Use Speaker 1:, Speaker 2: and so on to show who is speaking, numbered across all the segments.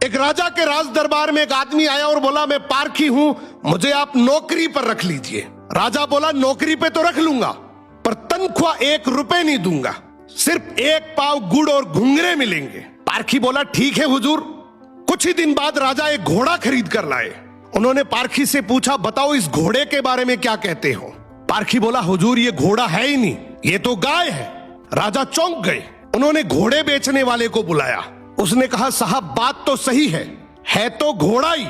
Speaker 1: एक राजा के राज दरबार में एक आदमी आया और बोला, मैं पारखी हूं, मुझे आप नौकरी पर रख लीजिए। राजा बोला, नौकरी पे तो रख लूंगा, पर तनख्वाह 1 रुपए नहीं दूंगा, सिर्फ 1 पाव गुड़ और घुंघरे मिलेंगे। पारखी बोला, ठीक है हुजूर। कुछ ही दिन बाद राजा एक घोड़ा खरीद कर लाए। उन्होंने पारखी से पूछा, बताओ इस घोड़े के बारे में क्या कहते हो। पारखी बोला, हुजूर ये घोड़ा है ही नहीं, ये तो गाय है। राजा चौंक गए। उन्होंने घोड़े बेचने वाले को बुलाया। उसने कहा, साहब बात तो सही है तो घोड़ा ही,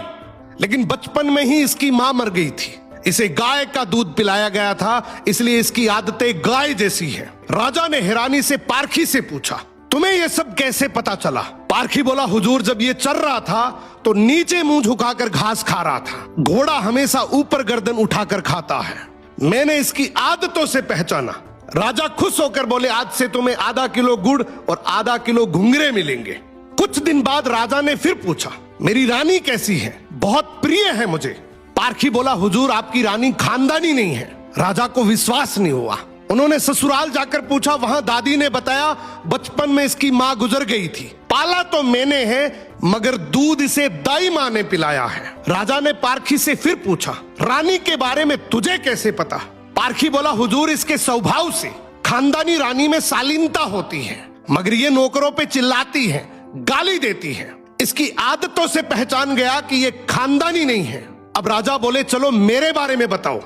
Speaker 1: लेकिन बचपन में ही इसकी मां मर गई थी, इसे गाय का दूध पिलाया गया था, इसलिए इसकी आदतें गाय जैसी है। राजा ने हैरानी से पारखी से पूछा, तुम्हें यह सब कैसे पता चला। पारखी बोला, हुजूर जब ये चल रहा था तो नीचे मुंह झुकाकर घास खा रहा था, घोड़ा हमेशा ऊपर गर्दन उठाकर खाता है, मैंने इसकी आदतों से पहचाना। राजा खुश होकर बोले, आज से तुम्हें आधा किलो गुड़ और आधा किलो घुंघरे मिलेंगे। कुछ दिन बाद राजा ने फिर पूछा, मेरी रानी कैसी है, बहुत प्रिय है मुझे। पारखी बोला, हुजूर आपकी रानी खानदानी नहीं है। राजा को विश्वास नहीं हुआ। उन्होंने ससुराल जाकर पूछा, वहां दादी ने बताया, बचपन में इसकी मां गुजर गई थी, पाला तो मैंने है, मगर दूध इसे दाई मां ने पिलाया है। राजा ने पारखी से फिर पूछा, रानी के बारे में तुझे कैसे पता। पारखी बोला, हुजूर इसके स्वभाव से खानदानी रानी में शालीनता होती है, मगर ये नौकरों पे चिल्लाती है, गाली देती है, इसकी आदतों से पहचान गया कि ये खानदानी नहीं है। अब राजा बोले, चलो मेरे बारे में बताओ।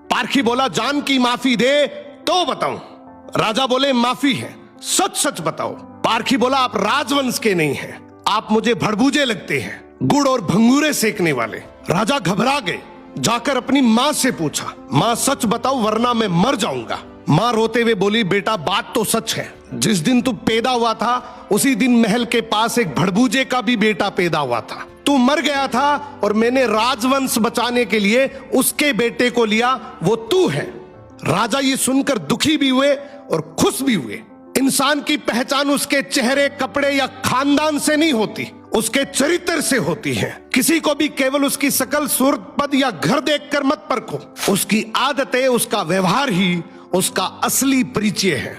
Speaker 1: पारखी बोला, जान की माफी दे तो बताऊं। राजा बोले, माफी है, सच सच बताओ। पारखी बोला, आप राजवंश के नहीं हैं, आप मुझे भड़बूजे लगते हैं, गुड़ और भंगूरे सेकने वाले। राजा घबरा गए। जाकर अपनी माँ से पूछा, माँ सच बताओ वरना मैं मर जाऊंगा। माँ रोते हुए बोली, बेटा बात तो सच है, जिस दिन तू पैदा हुआ था उसी दिन महल के पास एक भड़बूजे का भी बेटा पैदा हुआ था, तू मर गया था और मैंने राजवंश बचाने के लिए उसके बेटे को लिया, वो तू है। राजा ये सुनकर दुखी भी हुए और खुश भी हुए। इंसान की पहचान उसके चेहरे, कपड़े या खानदान से नहीं होती, उसके चरित्र से होती है। किसी को भी केवल उसकी शकल, सूरत, पद या घर देखकर मत परखो, उसकी आदतें, उसका व्यवहार ही उसका असली परिचय है।